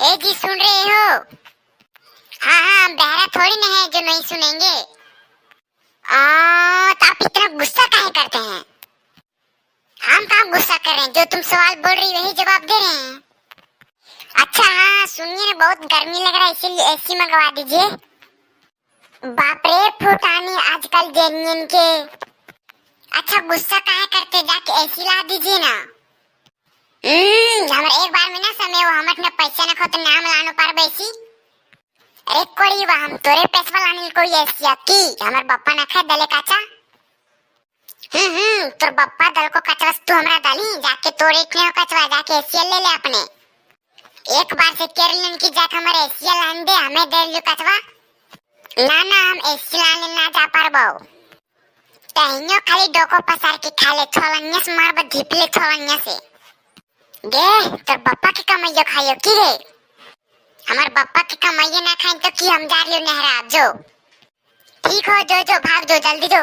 ए जी, सुन रहे हो? हाँ हाँ, हम बहरा थोड़ी ना है जो नहीं सुनेंगे। तो आप इतना गुस्सा काहे करते हैं? हम कहाँ गुस्सा कर रहे हैं, जो तुम सवाल बोल रही वही जवाब दे रहे हैं। अच्छा हाँ, सुनिए ना, बहुत गर्मी लग रहा है इसीलिए एसी मंगवा दीजिए। बाप रे फुटानी आजकल जेनियन के। अच्छा गुस्सा काहे करते, जाके एसी ला दीजिए ना। हमारे एक बार में ना समय वो हमट ने पैसा न खो तो नाम लानो पार बैसी। अरे कोड़ी वाह, हम तोरे पैसा लाने कोई ऐसी की हमारे बप्पा न खा दले काचा। तोर बप्पा दल को कचवा तू हमरा डाली, जाके तोरे इतने हो कचवा, जाके एसी ले ले अपने। एक बार से केरलन की जाके हमारे एसी लान दे, हमें दे लियो कचवा। ना ना, हम एसी लाने ना जा पार बाऊ। तहियो खाली डोको पसार के खा ले, छोलन्या से मार बा ढिपले छोलन्या से। गे तोर बप्पा की कमाइयो खाइयो की रे? हमार बप्पा की कमाइयो ना खाइन तो की हम जा रियो नहरा जो। ठीक हो, जो जो भाग जो, जल्दी जो।